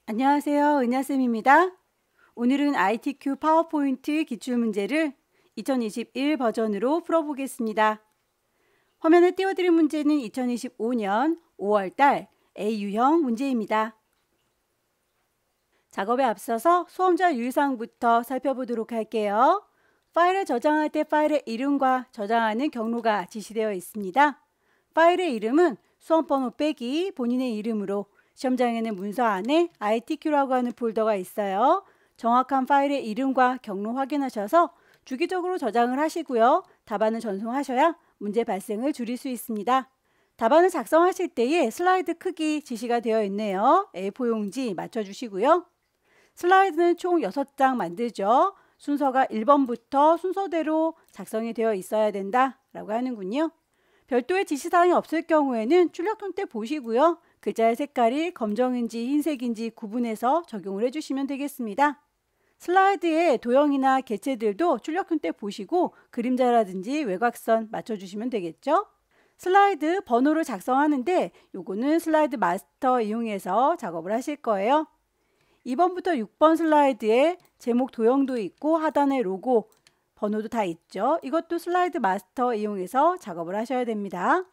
안녕하세요. 은하쌤입니다. 오늘은 ITQ 파워포인트 기출문제를 2021 버전으로 풀어보겠습니다. 화면에 띄워드린 문제는 2025년 5월달 AU형 문제입니다. 작업에 앞서서 수험자 유의사항부터 살펴보도록 할게요. 파일을 저장할 때 파일의 이름과 저장하는 경로가 지시되어 있습니다. 파일의 이름은 수험번호 빼기 본인의 이름으로 시험장에는 문서 안에 ITQ라고 하는 폴더가 있어요. 정확한 파일의 이름과 경로 확인하셔서 주기적으로 저장을 하시고요. 답안을 전송하셔야 문제 발생을 줄일 수 있습니다. 답안을 작성하실 때에 슬라이드 크기 지시가 되어 있네요. A4 용지 맞춰주시고요. 슬라이드는 총 6장 만들죠. 순서가 1번부터 순서대로 작성이 되어 있어야 된다 라고 하는군요. 별도의 지시사항이 없을 경우에는 출력통때 보시고요. 글자의 색깔이 검정인지 흰색인지 구분해서 적용을 해주시면 되겠습니다. 슬라이드에 도형이나 개체들도 출력통때 보시고 그림자라든지 외곽선 맞춰주시면 되겠죠. 슬라이드 번호를 작성하는데 요거는 슬라이드 마스터 이용해서 작업을 하실 거예요. 2번부터 6번 슬라이드에 제목 도형도 있고 하단에 로고, 번호도 다 있죠. 이것도 슬라이드 마스터 이용해서 작업을 하셔야 됩니다.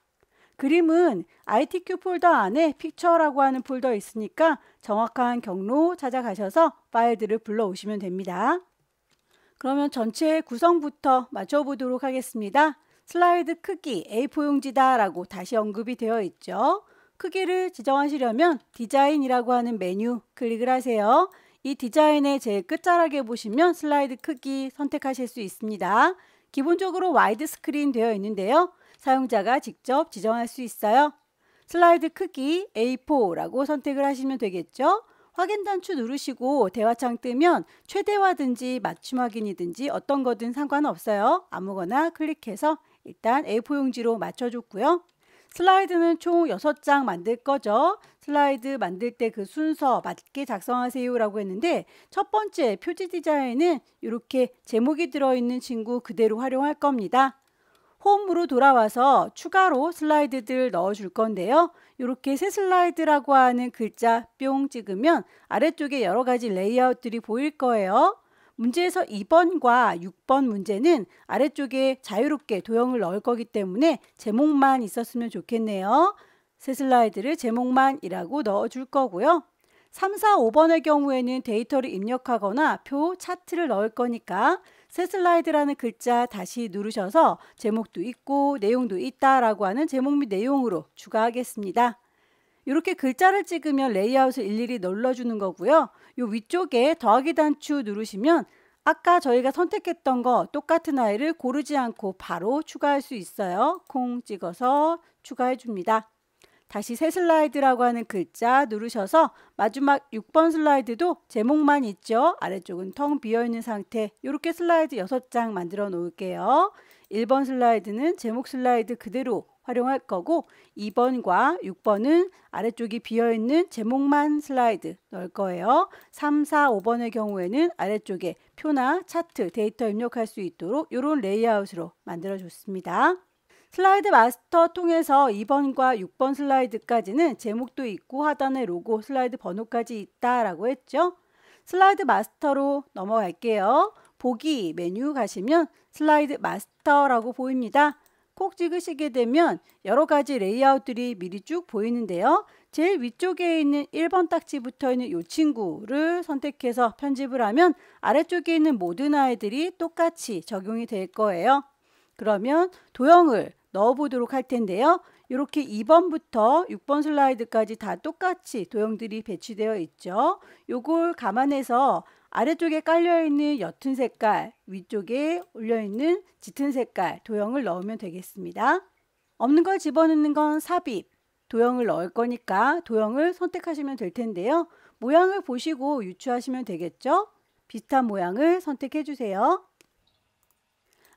그림은 ITQ 폴더 안에 픽처라고 하는 폴더 있으니까 정확한 경로 찾아가셔서 파일들을 불러오시면 됩니다. 그러면 전체 구성부터 맞춰보도록 하겠습니다. 슬라이드 크기 A4 용지다 라고 다시 언급이 되어 있죠. 크기를 지정하시려면 디자인이라고 하는 메뉴 클릭을 하세요. 이 디자인의 제일 끝자락에 보시면 슬라이드 크기 선택하실 수 있습니다. 기본적으로 와이드 스크린 되어 있는데요. 사용자가 직접 지정할 수 있어요. 슬라이드 크기 A4라고 선택을 하시면 되겠죠. 확인 단추 누르시고 대화창 뜨면 최대화든지 맞춤 확인이든지 어떤 거든 상관없어요. 아무거나 클릭해서 일단 A4 용지로 맞춰줬고요. 슬라이드는 총 6장 만들 거죠. 슬라이드 만들 때 그 순서 맞게 작성하세요 라고 했는데 첫 번째 표지 디자인은 이렇게 제목이 들어있는 친구 그대로 활용할 겁니다. 홈으로 돌아와서 추가로 슬라이드들 넣어줄 건데요. 이렇게 새 슬라이드라고 하는 글자 뿅 찍으면 아래쪽에 여러 가지 레이아웃들이 보일 거예요. 문제에서 2번과 6번 문제는 아래쪽에 자유롭게 도형을 넣을 거기 때문에 제목만 있었으면 좋겠네요. 새 슬라이드를 제목만이라고 넣어줄 거고요. 3, 4, 5번의 경우에는 데이터를 입력하거나 표, 차트를 넣을 거니까 새 슬라이드라는 글자 다시 누르셔서 제목도 있고 내용도 있다라고 하는 제목 및 내용으로 추가하겠습니다. 이렇게 글자를 찍으면 레이아웃을 일일이 눌러주는 거고요. 요 위쪽에 더하기 단추 누르시면 아까 저희가 선택했던 거 똑같은 아이를 고르지 않고 바로 추가할 수 있어요. 콩 찍어서 추가해 줍니다. 다시 새 슬라이드라고 하는 글자 누르셔서 마지막 6번 슬라이드도 제목만 있죠. 아래쪽은 텅 비어있는 상태. 이렇게 슬라이드 6장 만들어 놓을게요. 1번 슬라이드는 제목 슬라이드 그대로 활용할 거고 2번과 6번은 아래쪽이 비어있는 제목만 슬라이드 넣을 거예요. 3, 4, 5번의 경우에는 아래쪽에 표나 차트, 데이터 입력할 수 있도록 이런 레이아웃으로 만들어 줬습니다. 슬라이드 마스터 통해서 2번과 6번 슬라이드까지는 제목도 있고 하단에 로고, 슬라이드 번호까지 있다라고 했죠. 슬라이드 마스터로 넘어갈게요. 보기 메뉴 가시면 슬라이드 마스터라고 보입니다. 콕 찍으시게 되면 여러 가지 레이아웃들이 미리 쭉 보이는데요. 제일 위쪽에 있는 1번 딱지 붙어 있는 이 친구를 선택해서 편집을 하면 아래쪽에 있는 모든 아이들이 똑같이 적용이 될 거예요. 그러면 도형을 넣어보도록 할 텐데요. 이렇게 2번부터 6번 슬라이드까지 다 똑같이 도형들이 배치되어 있죠. 요걸 감안해서 아래쪽에 깔려있는 옅은 색깔, 위쪽에 올려있는 짙은 색깔 도형을 넣으면 되겠습니다. 없는 걸 집어넣는 건 삽입, 도형을 넣을 거니까 도형을 선택하시면 될 텐데요. 모양을 보시고 유추하시면 되겠죠. 비슷한 모양을 선택해 주세요.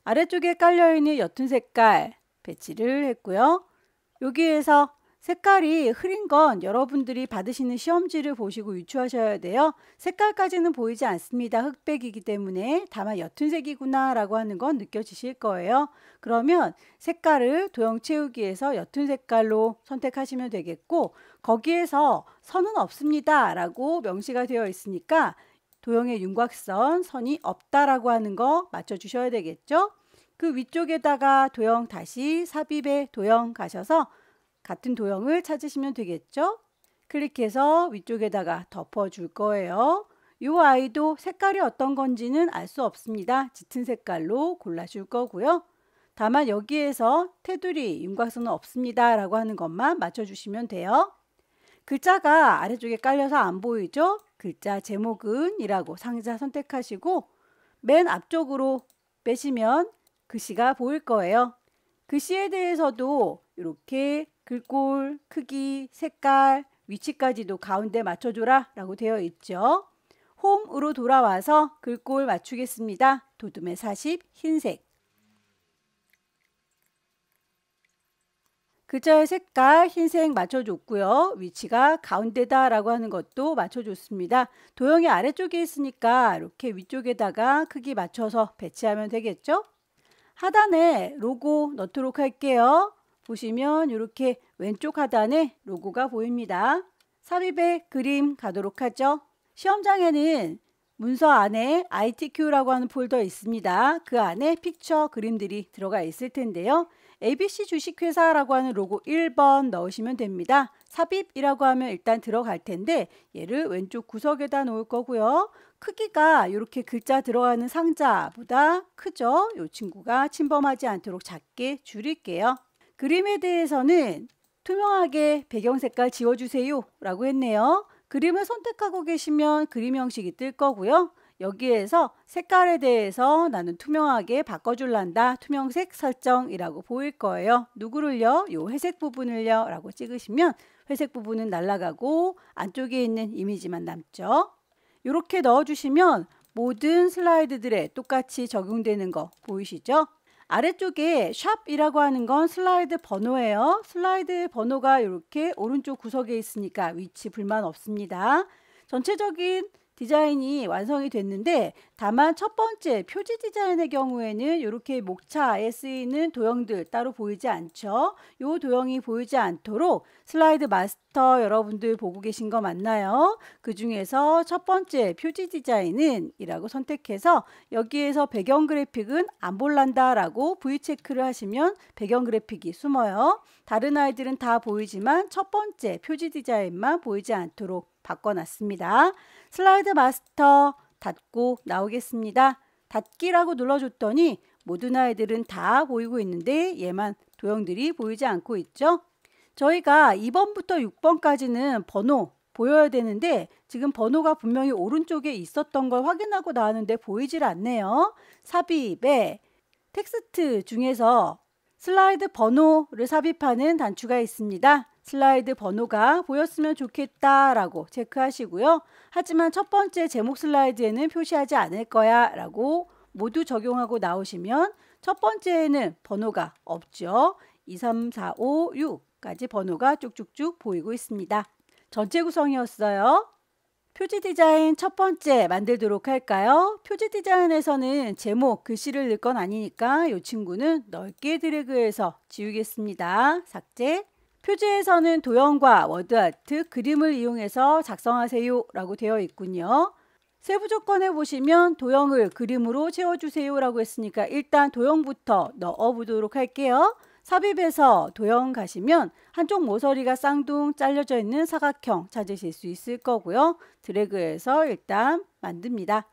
아래쪽에 깔려있는 옅은 색깔 배치를 했고요. 여기에서 색깔이 흐린 건 여러분들이 받으시는 시험지를 보시고 유추하셔야 돼요. 색깔까지는 보이지 않습니다. 흑백이기 때문에. 다만 옅은 색이구나 라고 하는 건 느껴지실 거예요. 그러면 색깔을 도형 채우기에서 옅은 색깔로 선택하시면 되겠고, 거기에서 선은 없습니다 라고 명시가 되어 있으니까 도형의 윤곽선, 선이 없다라고 하는 거 맞춰주셔야 되겠죠. 그 위쪽에다가 도형 다시 삽입에 도형 가셔서 같은 도형을 찾으시면 되겠죠. 클릭해서 위쪽에다가 덮어줄 거예요. 이 아이도 색깔이 어떤 건지는 알 수 없습니다. 짙은 색깔로 골라줄 거고요. 다만 여기에서 테두리, 윤곽선은 없습니다 라고 하는 것만 맞춰주시면 돼요. 글자가 아래쪽에 깔려서 안 보이죠? 글자 제목은 이라고 상자 선택하시고 맨 앞쪽으로 빼시면 글씨가 보일 거예요. 글씨에 대해서도 이렇게 글꼴, 크기, 색깔, 위치까지도 가운데 맞춰줘라 라고 되어 있죠. 홈으로 돌아와서 글꼴 맞추겠습니다. 도둠의 40 흰색. 글자의 색깔 흰색 맞춰줬고요. 위치가 가운데다 라고 하는 것도 맞춰줬습니다. 도형이 아래쪽에 있으니까 이렇게 위쪽에다가 크기 맞춰서 배치하면 되겠죠. 하단에 로고 넣도록 할게요. 보시면 이렇게 왼쪽 하단에 로고가 보입니다. 삽입에 그림 가도록 하죠. 시험장에는 문서 안에 ITQ라고 하는 폴더 있습니다. 그 안에 픽처 그림들이 들어가 있을 텐데요. ABC 주식회사라고 하는 로고 1번 넣으시면 됩니다. 삽입이라고 하면 일단 들어갈 텐데 얘를 왼쪽 구석에다 놓을 거고요. 크기가 이렇게 글자 들어가는 상자보다 크죠? 이 친구가 침범하지 않도록 작게 줄일게요. 그림에 대해서는 투명하게 배경 색깔 지워주세요 라고 했네요. 그림을 선택하고 계시면 그림 형식이 뜰 거고요. 여기에서 색깔에 대해서 나는 투명하게 바꿔줄란다. 투명색 설정이라고 보일 거예요. 누구를요? 요 회색 부분을요 라고 찍으시면 회색 부분은 날아가고 안쪽에 있는 이미지만 남죠. 이렇게 넣어주시면 모든 슬라이드들에 똑같이 적용되는 거 보이시죠? 아래쪽에 샵이라고 하는 건 슬라이드 번호예요. 슬라이드 번호가 이렇게 오른쪽 구석에 있으니까 위치 불만 없습니다. 전체적인 디자인이 완성이 됐는데 다만 첫 번째 표지 디자인의 경우에는 이렇게 목차에 쓰이는 도형들 따로 보이지 않죠. 이 도형이 보이지 않도록 슬라이드 마스터 여러분들 보고 계신 거 맞나요? 그 중에서 첫 번째 표지 디자인은 이라고 선택해서 여기에서 배경 그래픽은 안 볼란다 라고 V체크를 하시면 배경 그래픽이 숨어요. 다른 아이들은 다 보이지만 첫 번째 표지 디자인만 보이지 않도록 바꿔놨습니다. 슬라이드 마스터 닫고 나오겠습니다. 닫기라고 눌러줬더니 모든 아이들은 다 보이고 있는데 얘만 도형들이 보이지 않고 있죠. 저희가 2번부터 6번까지는 번호 보여야 되는데 지금 번호가 분명히 오른쪽에 있었던 걸 확인하고 나왔는데 보이질 않네요. 삽입에 텍스트 중에서 슬라이드 번호를 삽입하는 단추가 있습니다. 슬라이드 번호가 보였으면 좋겠다 라고 체크하시고요. 하지만 첫 번째 제목 슬라이드에는 표시하지 않을 거야 라고 모두 적용하고 나오시면 첫 번째에는 번호가 없죠. 2, 3, 4, 5, 6까지 번호가 쭉쭉쭉 보이고 있습니다. 전체 구성이었어요. 표지 디자인 첫 번째 만들도록 할까요? 표지 디자인에서는 제목, 글씨를 넣을 건 아니니까 이 친구는 넓게 드래그해서 지우겠습니다. 삭제. 표지에서는 도형과 워드아트, 그림을 이용해서 작성하세요 라고 되어 있군요. 세부 조건에 보시면 도형을 그림으로 채워주세요 라고 했으니까 일단 도형부터 넣어보도록 할게요. 삽입에서 도형 가시면 한쪽 모서리가 쌍둥 잘려져 있는 사각형 찾으실 수 있을 거고요. 드래그해서 일단 만듭니다.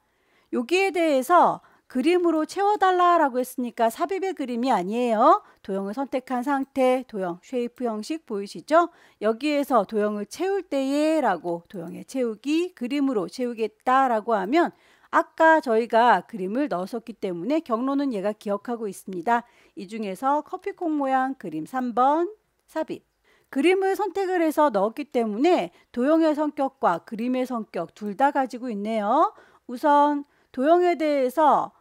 여기에 대해서 그림으로 채워달라라고 했으니까 삽입의 그림이 아니에요. 도형을 선택한 상태, 도형, 쉐이프 형식 보이시죠? 여기에서 도형을 채울 때에 라고 도형에 채우기, 그림으로 채우겠다라고 하면 아까 저희가 그림을 넣었었기 때문에 경로는 얘가 기억하고 있습니다. 이 중에서 커피콩 모양 그림 3번 삽입. 그림을 선택을 해서 넣었기 때문에 도형의 성격과 그림의 성격 둘 다 가지고 있네요. 우선 도형에 대해서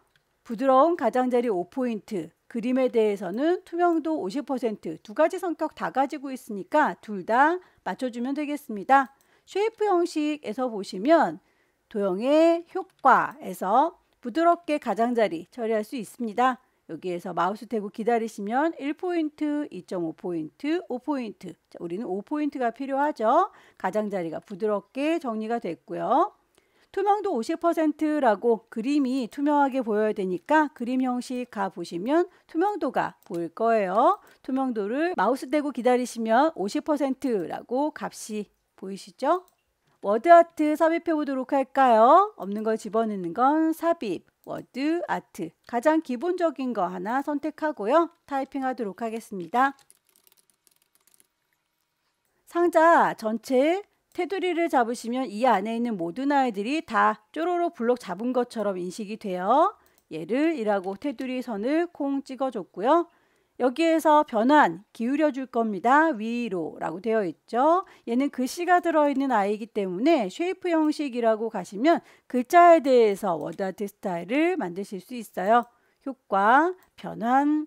부드러운 가장자리 5포인트 그림에 대해서는 투명도 50%두 가지 성격 다 가지고 있으니까 둘 다 맞춰주면 되겠습니다. 쉐이프 형식에서 보시면 도형의 효과에서 부드럽게 가장자리 처리할 수 있습니다. 여기에서 마우스 대고 기다리시면 1포인트, 2.5포인트, 5포인트. 자, 우리는 5포인트가 필요하죠. 가장자리가 부드럽게 정리가 됐고요. 투명도 50%라고 그림이 투명하게 보여야 되니까 그림 형식 가보시면 투명도가 보일 거예요. 투명도를 마우스 대고 기다리시면 50%라고 값이 보이시죠? 워드아트 삽입해 보도록 할까요? 없는 걸 집어넣는 건 삽입, 워드아트. 가장 기본적인 거 하나 선택하고요. 타이핑 하도록 하겠습니다. 상자 전체 테두리를 잡으시면 이 안에 있는 모든 아이들이 다 쪼로록 블록 잡은 것처럼 인식이 돼요. 얘를 1하고 테두리 선을 콩 찍어줬고요. 여기에서 변환 기울여 줄 겁니다. 위로 라고 되어 있죠. 얘는 글씨가 들어있는 아이이기 때문에 쉐이프 형식이라고 가시면 글자에 대해서 워드아트 스타일을 만드실 수 있어요. 효과, 변환,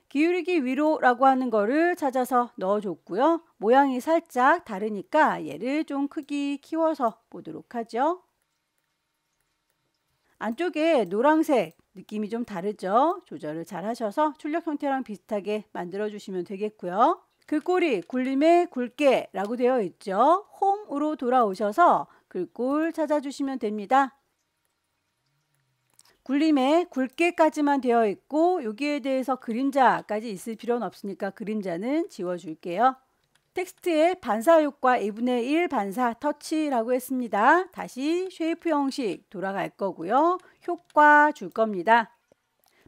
기울이기 위로라고 하는 거를 찾아서 넣어줬고요. 모양이 살짝 다르니까 얘를 좀 크기 키워서 보도록 하죠. 안쪽에 노란색 느낌이 좀 다르죠. 조절을 잘 하셔서 출력 형태랑 비슷하게 만들어 주시면 되겠고요. 글꼴이 굴림의 굵게 라고 되어 있죠. 홈으로 돌아오셔서 글꼴 찾아주시면 됩니다. 굴림에 굵게까지만 되어 있고 여기에 대해서 그림자까지 있을 필요는 없으니까 그림자는 지워줄게요. 텍스트에 반사 효과 2분의 1 반사 터치라고 했습니다. 다시 쉐이프 형식 돌아갈 거고요. 효과 줄 겁니다.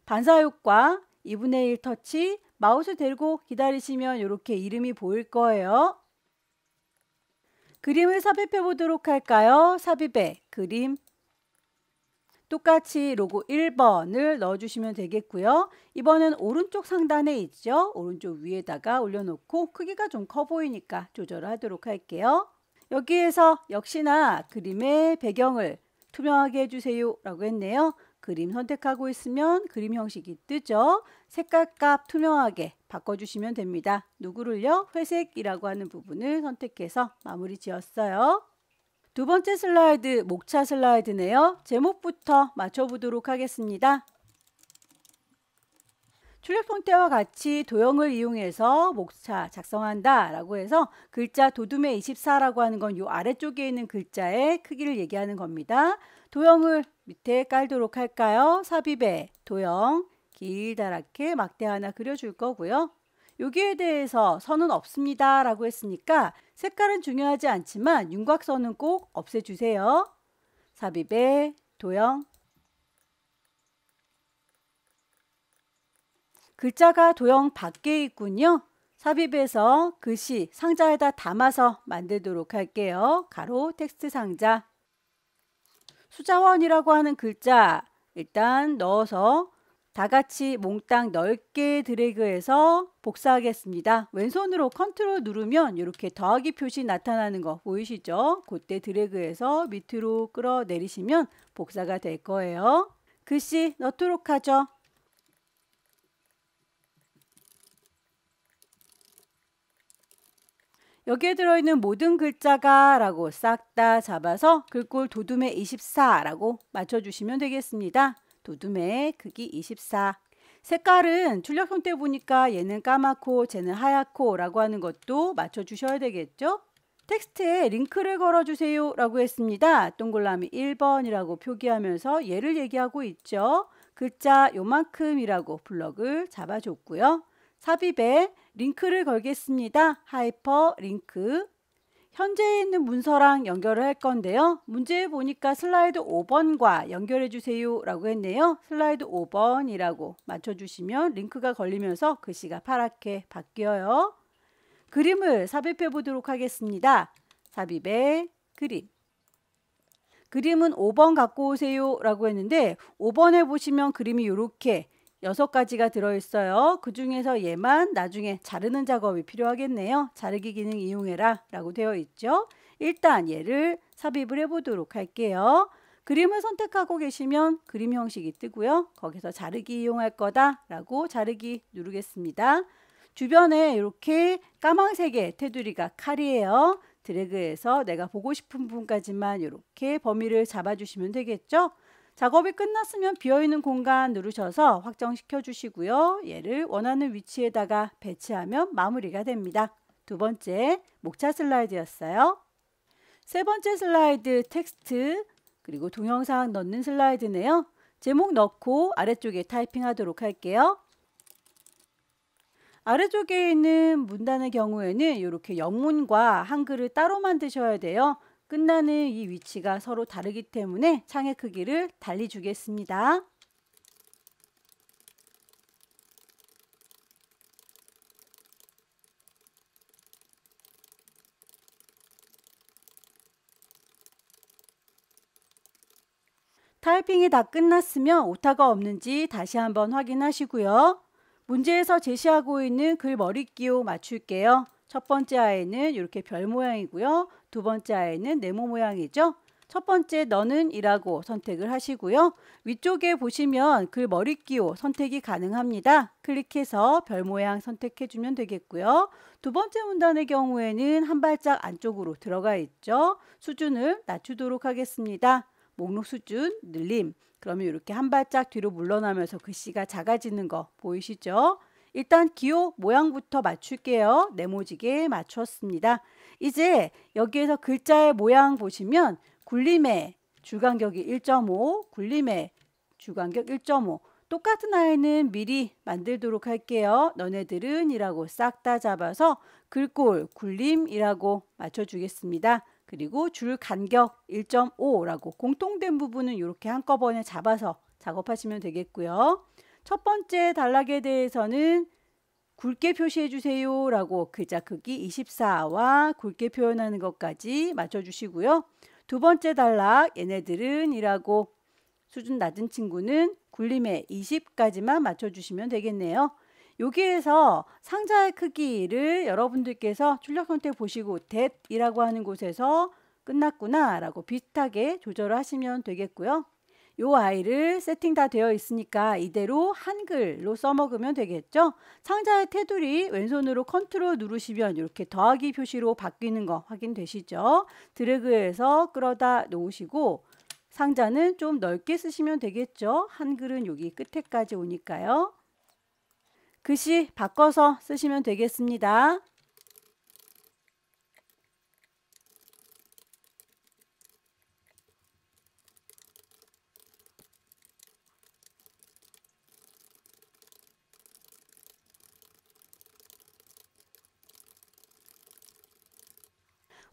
반사 효과 2분의 1 터치 마우스 들고 기다리시면 이렇게 이름이 보일 거예요. 그림을 삽입해 보도록 할까요? 삽입에 그림 똑같이 로고 1번을 넣어주시면 되겠고요. 이번엔 오른쪽 상단에 있죠. 오른쪽 위에다가 올려놓고 크기가 좀 커 보이니까 조절을 하도록 할게요. 여기에서 역시나 그림의 배경을 투명하게 해주세요 라고 했네요. 그림 선택하고 있으면 그림 형식이 뜨죠. 색깔값 투명하게 바꿔주시면 됩니다. 누구를요? 회색이라고 하는 부분을 선택해서 마무리 지었어요. 두 번째 슬라이드, 목차 슬라이드네요. 제목부터 맞춰보도록 하겠습니다. 출력 형태와 같이 도형을 이용해서 목차 작성한다 라고 해서 글자 도둠의 24라고 하는 건 이 아래쪽에 있는 글자의 크기를 얘기하는 겁니다. 도형을 밑에 깔도록 할까요? 삽입에 도형 길다랗게 막대 하나 그려줄 거고요. 여기에 대해서 선은 없습니다 라고 했으니까 색깔은 중요하지 않지만 윤곽선은 꼭 없애주세요. 삽입에 도형 글자가 도형 밖에 있군요. 삽입에서 글씨 상자에다 담아서 만들도록 할게요. 가로 텍스트 상자 수자원이라고 하는 글자 일단 넣어서 다 같이 몽땅 넓게 드래그해서 복사하겠습니다. 왼손으로 컨트롤 누르면 이렇게 더하기 표시 나타나는 거 보이시죠? 그때 드래그해서 밑으로 끌어내리시면 복사가 될 거예요. 글씨 넣도록 하죠. 여기에 들어있는 모든 글자가 라고 싹 다 잡아서 글꼴 도둠의 24 라고 맞춰주시면 되겠습니다. 도둠의 크기 24. 색깔은 출력 형태 보니까 얘는 까맣고 쟤는 하얗고 라고 하는 것도 맞춰주셔야 되겠죠. 텍스트에 링크를 걸어주세요 라고 했습니다. 동그라미 1번이라고 표기하면서 얘를 얘기하고 있죠. 글자 요만큼이라고 블럭을 잡아줬고요. 삽입에 링크를 걸겠습니다. 하이퍼 링크. 현재 있는 문서랑 연결을 할 건데요. 문제에 보니까 슬라이드 5번과 연결해 주세요 라고 했네요. 슬라이드 5번이라고 맞춰주시면 링크가 걸리면서 글씨가 파랗게 바뀌어요. 그림을 삽입해 보도록 하겠습니다. 삽입에 그림. 그림은 5번 갖고 오세요 라고 했는데 5번에 보시면 그림이 이렇게 6가지가 들어있어요. 그 중에서 얘만 나중에 자르는 작업이 필요하겠네요. 자르기 기능 이용해라 라고 되어 있죠. 일단 얘를 삽입을 해보도록 할게요. 그림을 선택하고 계시면 그림 형식이 뜨고요. 거기서 자르기 이용할 거다 라고 자르기 누르겠습니다. 주변에 이렇게 까망색의 테두리가 칼이에요. 드래그해서 내가 보고 싶은 부분까지만 이렇게 범위를 잡아주시면 되겠죠. 작업이 끝났으면 비어있는 공간 누르셔서 확정시켜 주시고요. 얘를 원하는 위치에다가 배치하면 마무리가 됩니다. 두 번째 목차 슬라이드였어요. 세 번째 슬라이드 텍스트 그리고 동영상 넣는 슬라이드네요. 제목 넣고 아래쪽에 타이핑하도록 할게요. 아래쪽에 있는 문단의 경우에는 이렇게 영문과 한글을 따로 만드셔야 돼요. 끝나는 이 위치가 서로 다르기 때문에 창의 크기를 달리 주겠습니다. 타이핑이 다 끝났으면 오타가 없는지 다시 한번 확인하시고요. 문제에서 제시하고 있는 글 머릿기호 맞출게요. 첫 번째 아이는 이렇게 별 모양이고요. 두 번째 아이는 네모 모양이죠. 첫 번째 너는 이라고 선택을 하시고요. 위쪽에 보시면 글 머릿기호 선택이 가능합니다. 클릭해서 별 모양 선택해 주면 되겠고요. 두 번째 문단의 경우에는 한 발짝 안쪽으로 들어가 있죠. 수준을 낮추도록 하겠습니다. 목록 수준 늘림. 그러면 이렇게 한 발짝 뒤로 물러나면서 글씨가 작아지는 거 보이시죠? 일단 기호 모양부터 맞출게요. 네모지게 맞추었습니다. 이제 여기에서 글자의 모양 보시면 굴림의 줄간격이 1.5, 굴림의 줄간격 1.5. 똑같은 아이는 미리 만들도록 할게요. 너네들은 이라고 싹 다 잡아서 글꼴 굴림이라고 맞춰주겠습니다. 그리고 줄 간격 1.5라고 공통된 부분은 이렇게 한꺼번에 잡아서 작업하시면 되겠고요. 첫 번째 단락에 대해서는 굵게 표시해 주세요 라고 글자 크기 24와 굵게 표현하는 것까지 맞춰주시고요. 두 번째 단락 얘네들은 이라고 수준 낮은 친구는 굴림에 20까지만 맞춰주시면 되겠네요. 여기에서 상자의 크기를 여러분들께서 출력 선택 보시고 that이라고 하는 곳에서 끝났구나 라고 비슷하게 조절을 하시면 되겠고요. 요 아이를 세팅 다 되어 있으니까 이대로 한글로 써먹으면 되겠죠. 상자의 테두리 왼손으로 컨트롤 누르시면 이렇게 더하기 표시로 바뀌는 거 확인되시죠. 드래그해서 끌어다 놓으시고 상자는 좀 넓게 쓰시면 되겠죠. 한글은 여기 끝에까지 오니까요. 글씨 바꿔서 쓰시면 되겠습니다.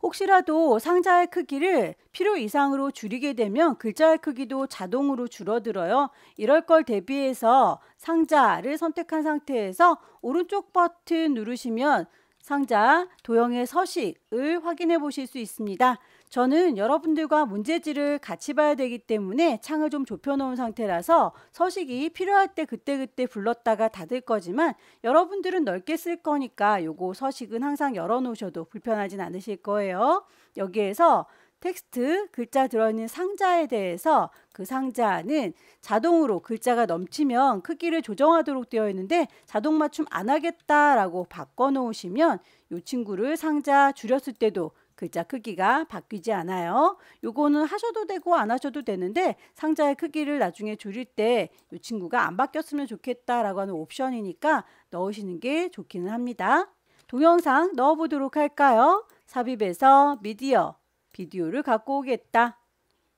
혹시라도 상자의 크기를 필요 이상으로 줄이게 되면 글자의 크기도 자동으로 줄어들어요. 이럴 걸 대비해서 상자를 선택한 상태에서 오른쪽 버튼 누르시면 상자 도형의 서식을 확인해 보실 수 있습니다. 저는 여러분들과 문제지를 같이 봐야 되기 때문에 창을 좀 좁혀 놓은 상태라서 서식이 필요할 때 그때그때 불렀다가 닫을 거지만 여러분들은 넓게 쓸 거니까 요거 서식은 항상 열어 놓으셔도 불편하진 않으실 거예요. 여기에서 텍스트 글자 들어있는 상자에 대해서 그 상자는 자동으로 글자가 넘치면 크기를 조정하도록 되어 있는데 자동 맞춤 안 하겠다라고 바꿔 놓으시면 이 친구를 상자 줄였을 때도 글자 크기가 바뀌지 않아요. 요거는 하셔도 되고 안 하셔도 되는데 상자의 크기를 나중에 줄일 때 이 친구가 안 바뀌었으면 좋겠다라고 하는 옵션이니까 넣으시는 게 좋기는 합니다. 동영상 넣어보도록 할까요? 삽입해서 미디어, 비디오를 갖고 오겠다.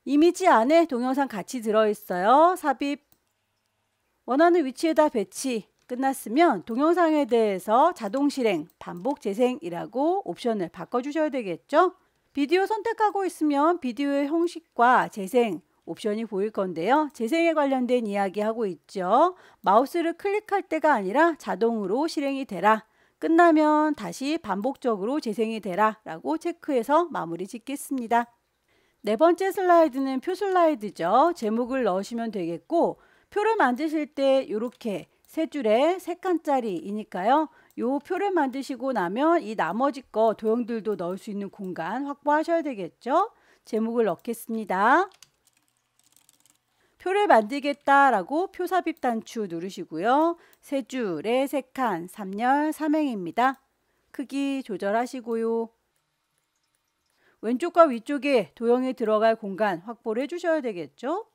이미지 안에 동영상 같이 들어있어요. 삽입, 원하는 위치에다 배치. 끝났으면 동영상에 대해서 자동 실행, 반복 재생이라고 옵션을 바꿔주셔야 되겠죠. 비디오 선택하고 있으면 비디오의 형식과 재생 옵션이 보일 건데요. 재생에 관련된 이야기 하고 있죠. 마우스를 클릭할 때가 아니라 자동으로 실행이 되라. 끝나면 다시 반복적으로 재생이 되라 라고 체크해서 마무리 짓겠습니다. 네 번째 슬라이드는 표 슬라이드죠. 제목을 넣으시면 되겠고 표를 만드실 때 이렇게 세 줄에 세 칸짜리이니까요. 요 표를 만드시고 나면 이 나머지 거 도형들도 넣을 수 있는 공간 확보하셔야 되겠죠. 제목을 넣겠습니다. 표를 만들겠다라고 표 삽입 단추 누르시고요. 세 줄에 세 칸, 3열 3행입니다. 크기 조절하시고요. 왼쪽과 위쪽에 도형이 들어갈 공간 확보를 해주셔야 되겠죠?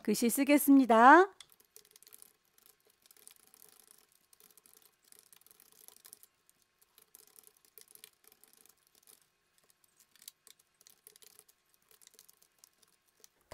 글씨 쓰겠습니다.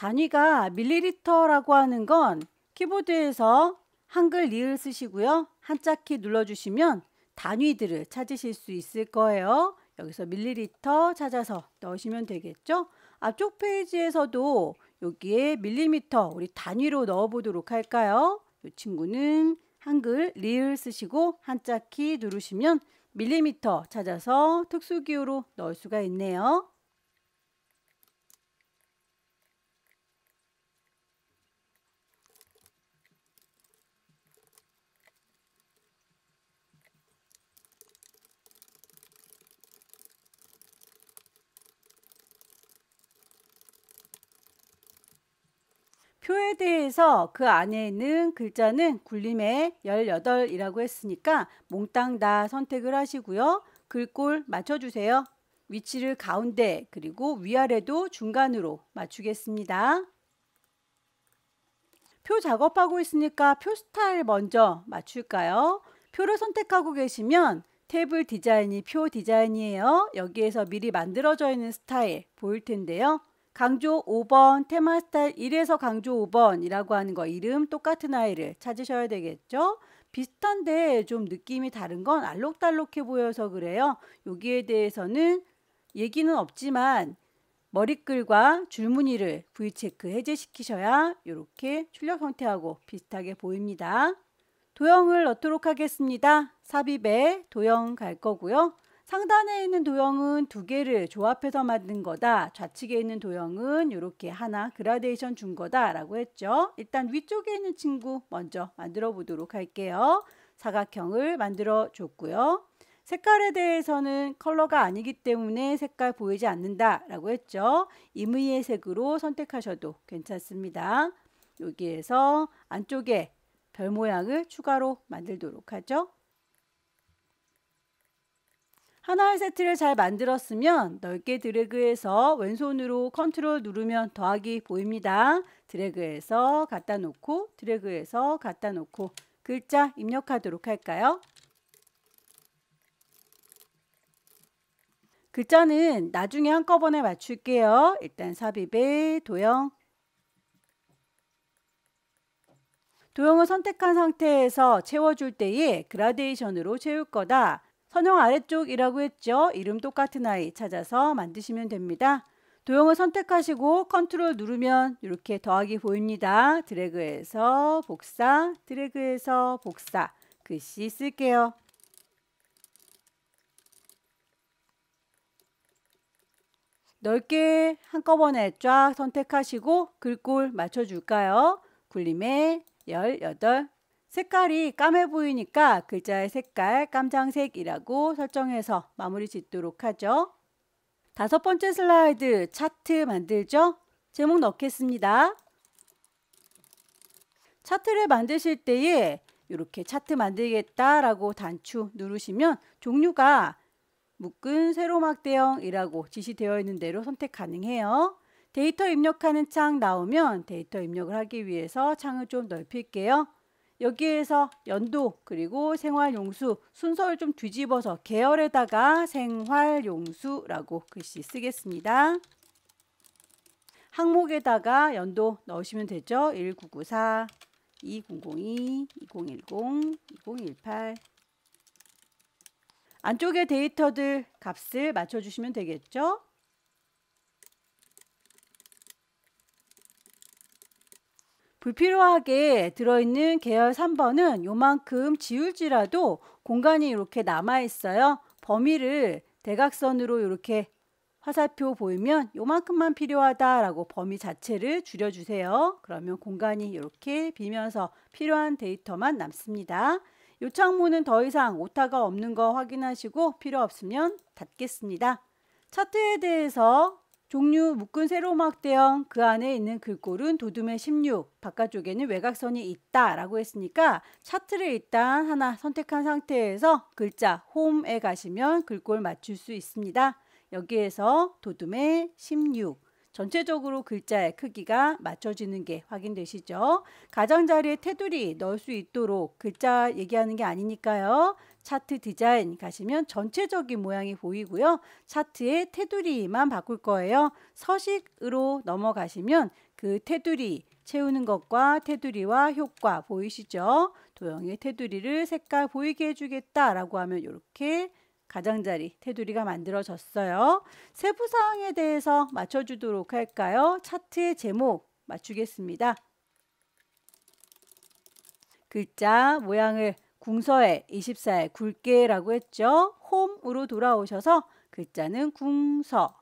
단위가 밀리리터라고 하는 건 키보드에서 한글 리을 쓰시고요. 한자키 눌러주시면 단위들을 찾으실 수 있을 거예요. 여기서 밀리리터 찾아서 넣으시면 되겠죠. 앞쪽 페이지에서도 여기에 밀리미터 우리 단위로 넣어 보도록 할까요? 이 친구는 한글 리을 쓰시고 한자키 누르시면 밀리미터 찾아서 특수기호로 넣을 수가 있네요. 표에 대해서 그 안에 있는 글자는 굴림의 18이라고 했으니까 몽땅 다 선택을 하시고요. 글꼴 맞춰주세요. 위치를 가운데 그리고 위아래도 중간으로 맞추겠습니다. 표 작업하고 있으니까 표 스타일 먼저 맞출까요? 표를 선택하고 계시면 탭을 디자인이 표 디자인이에요. 여기에서 미리 만들어져 있는 스타일 보일 텐데요. 강조 5번, 테마 스타일 1에서 강조 5번이라고 하는 거 이름 똑같은 아이를 찾으셔야 되겠죠? 비슷한데 좀 느낌이 다른 건 알록달록해 보여서 그래요. 여기에 대해서는 얘기는 없지만 머리글과 줄무늬를 V체크 해제시키셔야 이렇게 출력 형태하고 비슷하게 보입니다. 도형을 넣도록 하겠습니다. 삽입에 도형 갈 거고요. 상단에 있는 도형은 두 개를 조합해서 만든 거다. 좌측에 있는 도형은 이렇게 하나 그라데이션 준 거다 라고 했죠. 일단 위쪽에 있는 친구 먼저 만들어 보도록 할게요. 사각형을 만들어 줬고요. 색깔에 대해서는 컬러가 아니기 때문에 색깔 보이지 않는다 라고 했죠. 임의의 색으로 선택하셔도 괜찮습니다. 여기에서 안쪽에 별 모양을 추가로 만들도록 하죠. 하나의 세트를 잘 만들었으면 넓게 드래그해서 왼손으로 컨트롤 누르면 더하기 보입니다. 드래그해서 갖다 놓고 드래그해서 갖다 놓고 글자 입력하도록 할까요? 글자는 나중에 한꺼번에 맞출게요. 일단 삽입에 도형. 도형을 선택한 상태에서 채워줄 때에 그라데이션으로 채울 거다. 선형 아래쪽이라고 했죠. 이름 똑같은 아이 찾아서 만드시면 됩니다. 도형을 선택하시고 컨트롤 누르면 이렇게 더하기 보입니다. 드래그해서 복사, 드래그해서 복사. 글씨 쓸게요. 넓게 한꺼번에 쫙 선택하시고 글꼴 맞춰줄까요? 굴림에 18. 색깔이 까매 보이니까 글자의 색깔 깜장색이라고 설정해서 마무리 짓도록 하죠. 5번째 슬라이드 차트 만들죠? 제목 넣겠습니다. 차트를 만드실 때에 이렇게 차트 만들겠다라고 단추 누르시면 종류가 묶은 세로막 대형이라고 지시되어 있는 대로 선택 가능해요. 데이터 입력하는 창 나오면 데이터 입력을 하기 위해서 창을 좀 넓힐게요. 여기에서 연도 그리고 생활용수 순서를 좀 뒤집어서 계열에다가 생활용수라고 글씨 쓰겠습니다. 항목에다가 연도 넣으시면 되죠. 1994, 2002, 2010, 2018 안쪽에 데이터들 값을 맞춰주시면 되겠죠. 불필요하게 들어있는 계열 3번은 요만큼 지울지라도 공간이 이렇게 남아 있어요. 범위를 대각선으로 이렇게 화살표 보이면 요만큼만 필요하다라고 범위 자체를 줄여주세요. 그러면 공간이 이렇게 비면서 필요한 데이터만 남습니다. 이 창문은 더 이상 오타가 없는 거 확인하시고 필요 없으면 닫겠습니다. 차트에 대해서 종류 묶은 세로막대형 그 안에 있는 글꼴은 도둠의 16, 바깥쪽에는 외곽선이 있다 라고 했으니까 차트를 일단 하나 선택한 상태에서 글자 홈에 가시면 글꼴 맞출 수 있습니다. 여기에서 도둠의 16, 전체적으로 글자의 크기가 맞춰지는 게 확인되시죠? 가장자리에 테두리 넣을 수 있도록 글자 얘기하는 게 아니니까요. 차트 디자인 가시면 전체적인 모양이 보이고요. 차트의 테두리만 바꿀 거예요. 서식으로 넘어가시면 그 테두리 채우는 것과 테두리와 효과 보이시죠? 도형의 테두리를 색깔 보이게 해주겠다라고 하면 이렇게 가장자리 테두리가 만들어졌어요. 세부 사항에 대해서 맞춰주도록 할까요? 차트의 제목 맞추겠습니다. 글자 모양을 궁서에 24에 굵게라고 했죠. 홈으로 돌아오셔서 글자는 궁서.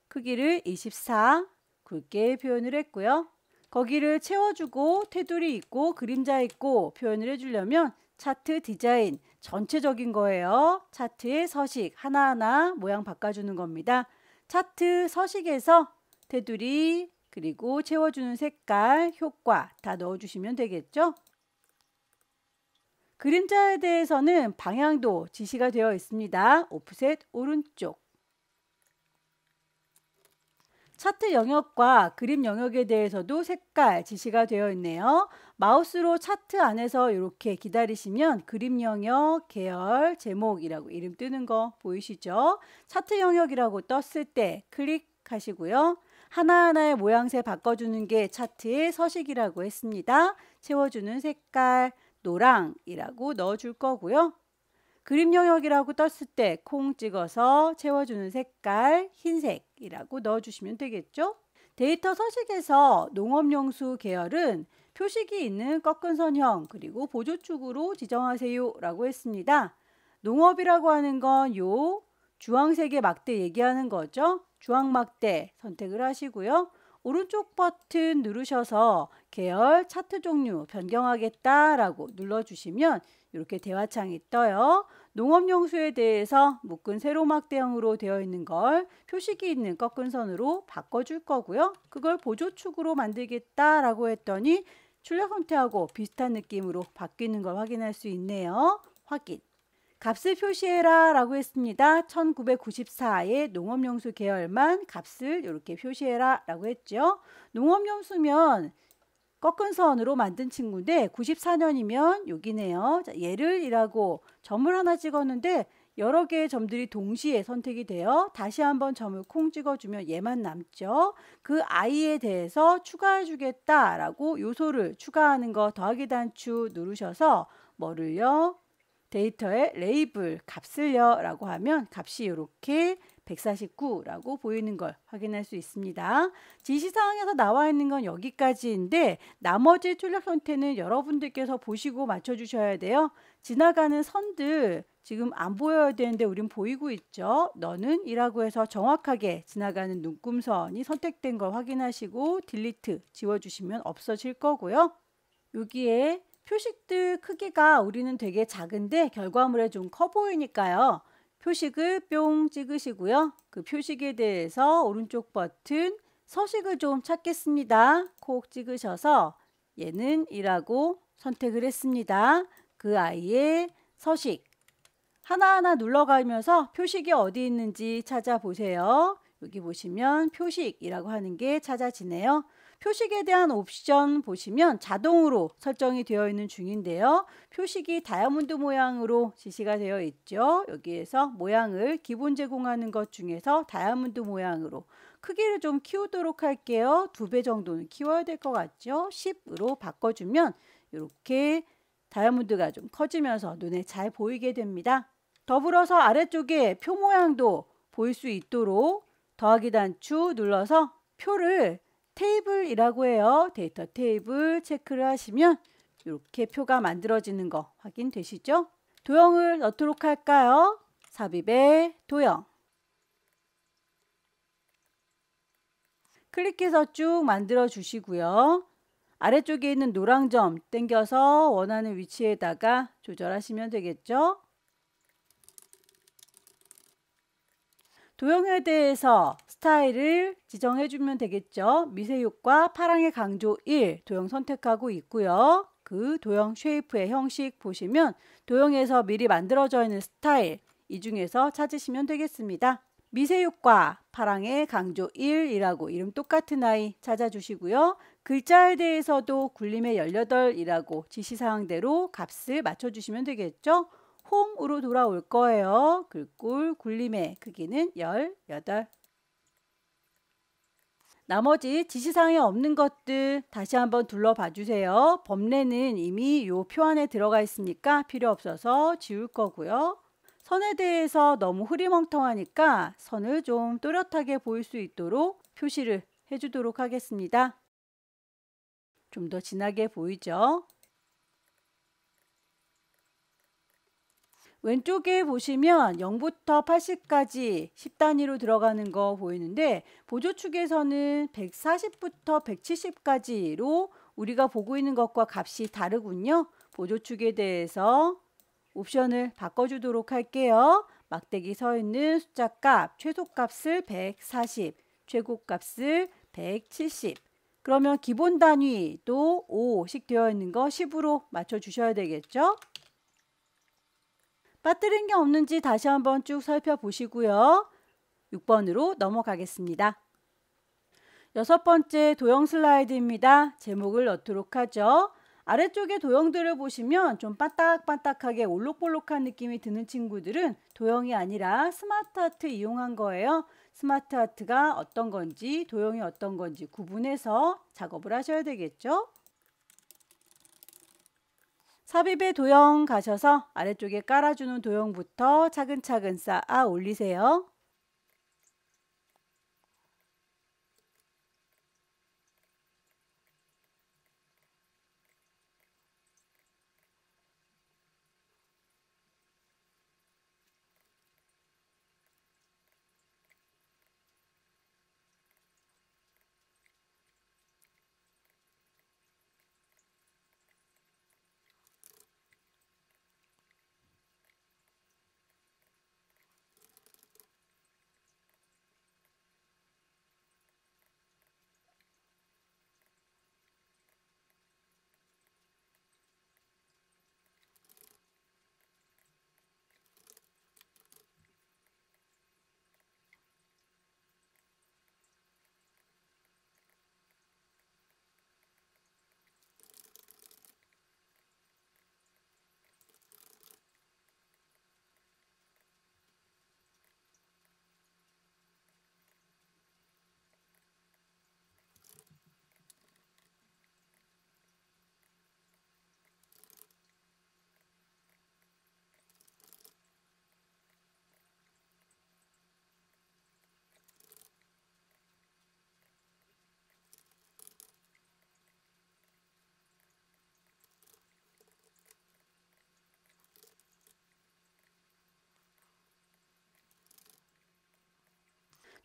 크기를 24 굵게 표현을 했고요. 거기를 채워주고 테두리 있고 그림자 있고 표현을 해주려면 차트 디자인 전체적인 거예요. 차트의 서식 하나하나 모양 바꿔주는 겁니다. 차트 서식에서 테두리 그리고 채워주는 색깔, 효과 다 넣어주시면 되겠죠. 그림자에 대해서는 방향도 지시가 되어 있습니다. 오프셋 오른쪽. 차트 영역과 그림 영역에 대해서도 색깔 지시가 되어 있네요. 마우스로 차트 안에서 이렇게 기다리시면 그림 영역, 계열, 제목이라고 이름 뜨는 거 보이시죠? 차트 영역이라고 떴을 때 클릭하시고요. 하나하나의 모양새 바꿔주는 게 차트의 서식이라고 했습니다. 채워주는 색깔, 노랑이라고 넣어줄 거고요. 그림 영역이라고 떴을 때 콩 찍어서 채워주는 색깔 흰색이라고 넣어주시면 되겠죠. 데이터 서식에서 농업용수 계열은 표식이 있는 꺾은 선형 그리고 보조축으로 지정하세요 라고 했습니다. 농업이라고 하는 건 요 주황색의 막대 얘기하는 거죠. 주황막대 선택을 하시고요. 오른쪽 버튼 누르셔서 계열 차트 종류 변경하겠다라고 눌러주시면 이렇게 대화창이 떠요. 농업용수에 대해서 묶은 세로막대형으로 되어 있는 걸 표식이 있는 꺾은 선으로 바꿔줄 거고요. 그걸 보조축으로 만들겠다라고 했더니 출력 형태하고 비슷한 느낌으로 바뀌는 걸 확인할 수 있네요. 확인. 값을 표시해라 라고 했습니다. 1994의 농업용수 계열만 값을 이렇게 표시해라 라고 했죠. 농업용수면 꺾은 선으로 만든 친구인데 94년이면 여기네요. 자, 얘를 이라고 점을 하나 찍었는데 여러 개의 점들이 동시에 선택이 돼요. 다시 한번 점을 콩 찍어주면 얘만 남죠. 그 i에 대해서 추가해 주겠다라고 요소를 추가하는 거 더하기 단추 누르셔서 뭐를요? 데이터에 레이블 값을요 라고 하면 값이 이렇게 149라고 보이는 걸 확인할 수 있습니다. 지시사항에서 나와 있는 건 여기까지인데 나머지 출력 형태는 여러분들께서 보시고 맞춰주셔야 돼요. 지나가는 선들 지금 안 보여야 되는데 우린 보이고 있죠. 너는 이라고 해서 정확하게 지나가는 눈금선이 선택된 걸 확인하시고 딜리트 지워주시면 없어질 거고요. 여기에 표식들 크기가 우리는 되게 작은데 결과물에 좀 커 보이니까요. 표식을 뿅 찍으시고요. 그 표식에 대해서 오른쪽 버튼 서식을 좀 찾겠습니다. 콕 찍으셔서 얘는 이라고 선택을 했습니다. 그 아이의 서식 하나하나 눌러가면서 표식이 어디 있는지 찾아보세요. 여기 보시면 표식이라고 하는 게 찾아지네요. 표식에 대한 옵션 보시면 자동으로 설정이 되어 있는 중인데요. 표식이 다이아몬드 모양으로 지시가 되어 있죠. 여기에서 모양을 기본 제공하는 것 중에서 다이아몬드 모양으로 크기를 좀 키우도록 할게요. 2배 정도는 키워야 될 것 같죠. 10으로 바꿔주면 이렇게 다이아몬드가 좀 커지면서 눈에 잘 보이게 됩니다. 더불어서 아래쪽에 표 모양도 보일 수 있도록 더하기 단추 눌러서 표를 테이블이라고 해요. 데이터 테이블 체크를 하시면 이렇게 표가 만들어지는 거 확인되시죠? 도형을 넣도록 할까요? 삽입의 도형. 클릭해서 쭉 만들어 주시고요. 아래쪽에 있는 노란 점 당겨서 원하는 위치에다가 조절하시면 되겠죠? 도형에 대해서 스타일을 지정해 주면 되겠죠. 미세육과 파랑의 강조 1 도형 선택하고 있고요. 그 도형 쉐이프의 형식 보시면 도형에서 미리 만들어져 있는 스타일 이 중에서 찾으시면 되겠습니다. 미세육과 파랑의 강조 1이라고 이름 똑같은 아이 찾아주시고요. 글자에 대해서도 굴림의 18이라고 지시사항대로 값을 맞춰주시면 되겠죠. 홈으로 돌아올 거예요. 글꼴 굴림의 크기는 18. 나머지 지시사항에 없는 것들 다시 한번 둘러봐 주세요. 범례는 이미 이 표 안에 들어가 있으니까 필요 없어서 지울 거고요. 선에 대해서 너무 흐리멍텅하니까 선을 좀 또렷하게 보일 수 있도록 표시를 해주도록 하겠습니다. 좀 더 진하게 보이죠? 왼쪽에 보시면 0부터 80까지 10단위로 들어가는 거 보이는데 보조축에서는 140부터 170까지로 우리가 보고 있는 것과 값이 다르군요. 보조축에 대해서 옵션을 바꿔주도록 할게요. 막대기 서 있는 숫자값 최소값을 140, 최고값을 170. 그러면 기본 단위도 5씩 되어 있는 거 10으로 맞춰주셔야 되겠죠? 빠뜨린 게 없는지 다시 한번 쭉 살펴보시고요. 6번으로 넘어가겠습니다. 6번째 도형 슬라이드입니다. 제목을 넣도록 하죠. 아래쪽에 도형들을 보시면 좀 반딱반딱하게 올록볼록한 느낌이 드는 친구들은 도형이 아니라 스마트 아트 이용한 거예요. 스마트 아트가 어떤 건지 도형이 어떤 건지 구분해서 작업을 하셔야 되겠죠. 삽입의 도형 가셔서 아래쪽에 깔아주는 도형부터 차근차근 쌓아 올리세요.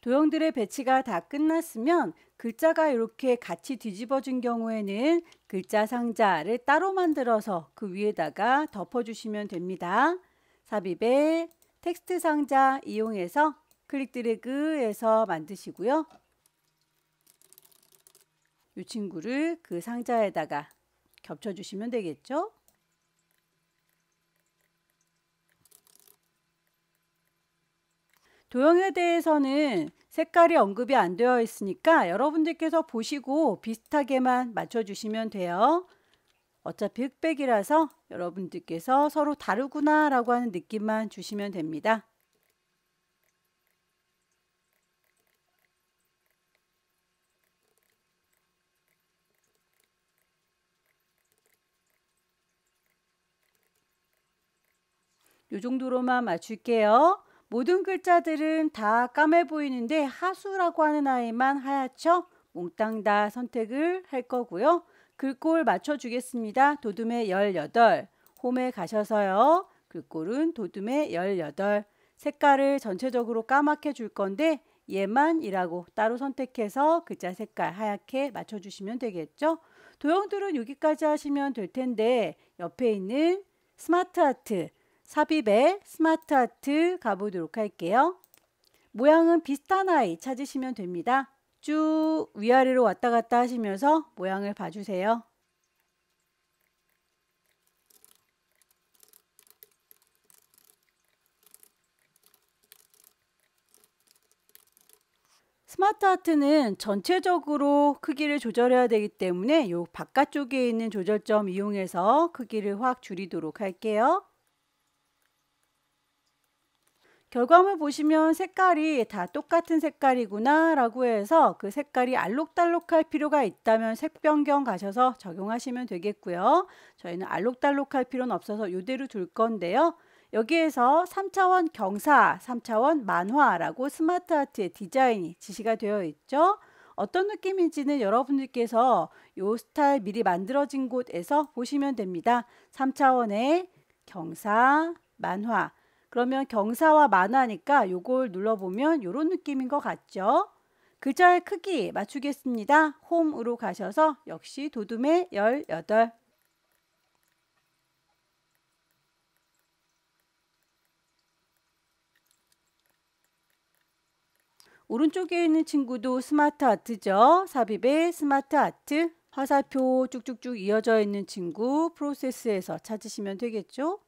도형들의 배치가 다 끝났으면 글자가 이렇게 같이 뒤집어진 경우에는 글자 상자를 따로 만들어서 그 위에다가 덮어주시면 됩니다. 삽입의 텍스트 상자 이용해서 클릭 드래그해서 만드시고요. 이 친구를 그 상자에다가 겹쳐주시면 되겠죠. 도형에 대해서는 색깔이 언급이 안 되어 있으니까 여러분들께서 보시고 비슷하게만 맞춰주시면 돼요. 어차피 흑백이라서 여러분들께서 서로 다르구나 라고 하는 느낌만 주시면 됩니다. 이 정도로만 맞출게요. 모든 글자들은 다 까매 보이는데 하수라고 하는 아이만 하얗죠? 몽땅 다 선택을 할 거고요. 글꼴 맞춰주겠습니다. 도둠의 18, 홈에 가셔서요. 글꼴은 도둠의 18, 색깔을 전체적으로 까맣게 줄 건데 얘만이라고 따로 선택해서 글자 색깔 하얗게 맞춰주시면 되겠죠? 도형들은 여기까지 하시면 될 텐데 옆에 있는 스마트 아트, 삽입의 스마트 아트 가보도록 할게요. 모양은 비슷한 아이 찾으시면 됩니다. 쭉 위아래로 왔다 갔다 하시면서 모양을 봐주세요. 스마트 아트는 전체적으로 크기를 조절해야 되기 때문에 이 바깥쪽에 있는 조절점 이용해서 크기를 확 줄이도록 할게요. 결과물 보시면 색깔이 다 똑같은 색깔이구나 라고 해서 그 색깔이 알록달록할 필요가 있다면 색 변경 가셔서 적용하시면 되겠고요. 저희는 알록달록할 필요는 없어서 이대로 둘 건데요. 여기에서 3차원 경사, 3차원 만화라고 스마트 아트의 디자인이 지시가 되어 있죠. 어떤 느낌인지는 여러분들께서 이 스타일 미리 만들어진 곳에서 보시면 됩니다. 3차원의 경사, 만화. 그러면 경사와 만화니까 요걸 눌러보면 이런 느낌인 것 같죠? 글자의 크기 맞추겠습니다. 홈으로 가셔서 역시 도둠의 18. 오른쪽에 있는 친구도 스마트 아트죠. 삽입의 스마트 아트. 화살표 쭉쭉쭉 이어져 있는 친구 프로세스에서 찾으시면 되겠죠.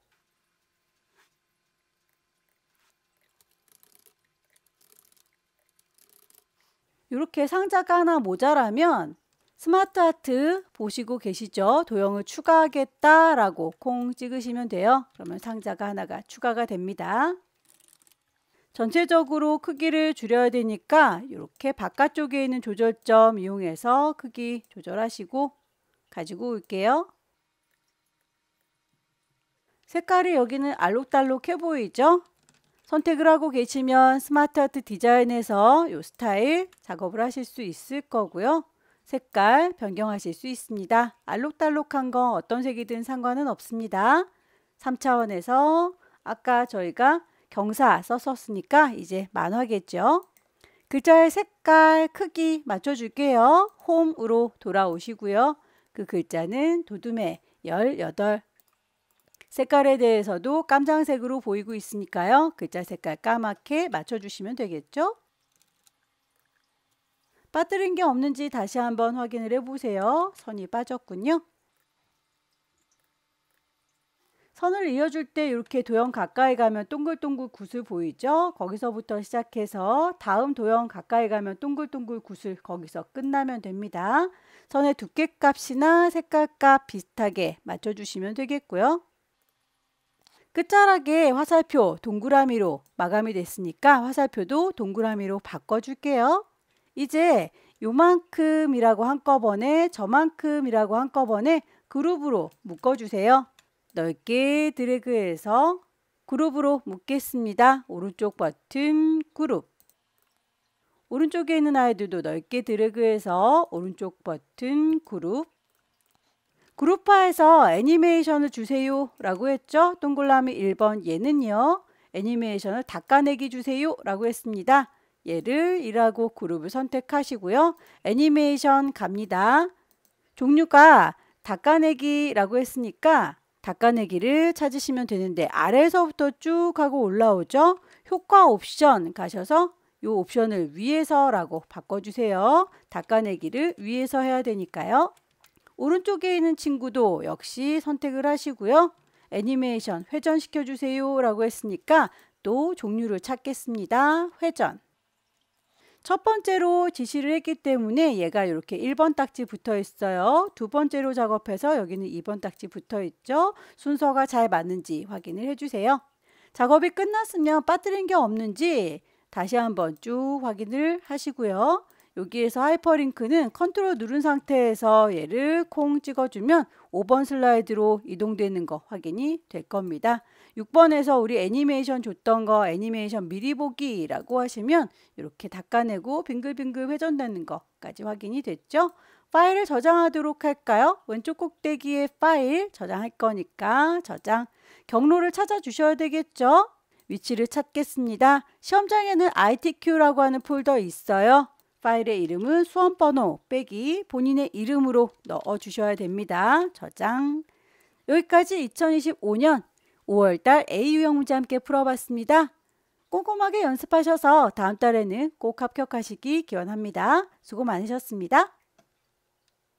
이렇게 상자가 하나 모자라면 스마트 아트 보시고 계시죠? 도형을 추가하겠다라고 콩 찍으시면 돼요. 그러면 상자가 하나가 추가가 됩니다. 전체적으로 크기를 줄여야 되니까 이렇게 바깥쪽에 있는 조절점 이용해서 크기 조절하시고 가지고 올게요. 색깔이 여기는 알록달록해 보이죠? 선택을 하고 계시면 스마트 아트 디자인에서 이 스타일 작업을 하실 수 있을 거고요. 색깔 변경하실 수 있습니다. 알록달록한 거 어떤 색이든 상관은 없습니다. 3차원에서 아까 저희가 경사 썼었으니까 이제 만화겠죠. 글자의 색깔, 크기 맞춰줄게요. 홈으로 돌아오시고요. 그 글자는 도둠의 18. 색깔에 대해서도 깜장색으로 보이고 있으니까요. 글자 색깔 까맣게 맞춰주시면 되겠죠. 빠뜨린 게 없는지 다시 한번 확인을 해보세요. 선이 빠졌군요. 선을 이어줄 때 이렇게 도형 가까이 가면 동글동글 구슬 보이죠? 거기서부터 시작해서 다음 도형 가까이 가면 동글동글 구슬 거기서 끝나면 됩니다. 선의 두께 값이나 색깔 값 비슷하게 맞춰주시면 되겠고요. 끝자락에 화살표 동그라미로 마감이 됐으니까 화살표도 동그라미로 바꿔줄게요. 이제 요만큼이라고 한꺼번에 저만큼이라고 한꺼번에 그룹으로 묶어주세요. 넓게 드래그해서 그룹으로 묶겠습니다. 오른쪽 버튼 그룹. 오른쪽에 있는 아이들도 넓게 드래그해서 오른쪽 버튼 그룹. 그룹화해서 애니메이션을 주세요 라고 했죠. 동그라미 1번 얘는요. 애니메이션을 닦아내기 주세요 라고 했습니다. 얘를 1하고 그룹을 선택하시고요. 애니메이션 갑니다. 종류가 닦아내기 라고 했으니까 닦아내기를 찾으시면 되는데 아래에서부터 쭉 하고 올라오죠. 효과 옵션 가셔서 이 옵션을 위에서라고 바꿔주세요. 닦아내기를 위에서 해야 되니까요. 오른쪽에 있는 친구도 역시 선택을 하시고요. 애니메이션 회전시켜 주세요 라고 했으니까 또 종류를 찾겠습니다. 회전. 첫 번째로 지시를 했기 때문에 얘가 이렇게 1번 딱지 붙어 있어요. 두 번째로 작업해서 여기는 2번 딱지 붙어 있죠. 순서가 잘 맞는지 확인을 해주세요. 작업이 끝났으면 빠뜨린 게 없는지 다시 한번 쭉 확인을 하시고요. 여기에서 하이퍼링크는 컨트롤 누른 상태에서 얘를 콩 찍어주면 5번 슬라이드로 이동되는 거 확인이 될 겁니다. 6번에서 우리 애니메이션 줬던 거 애니메이션 미리 보기라고 하시면 이렇게 닦아내고 빙글빙글 회전되는 거까지 확인이 됐죠. 파일을 저장하도록 할까요? 왼쪽 꼭대기에 파일 저장할 거니까 저장. 경로를 찾아주셔야 되겠죠. 위치를 찾겠습니다. 시험장에는 ITQ라고 하는 폴더 있어요. 파일의 이름은 수험번호 빼기 본인의 이름으로 넣어주셔야 됩니다. 저장. 여기까지 2025년 5월달 A 유형 문제 함께 풀어봤습니다. 꼼꼼하게 연습하셔서 다음 달에는 꼭 합격하시기 기원합니다. 수고 많으셨습니다.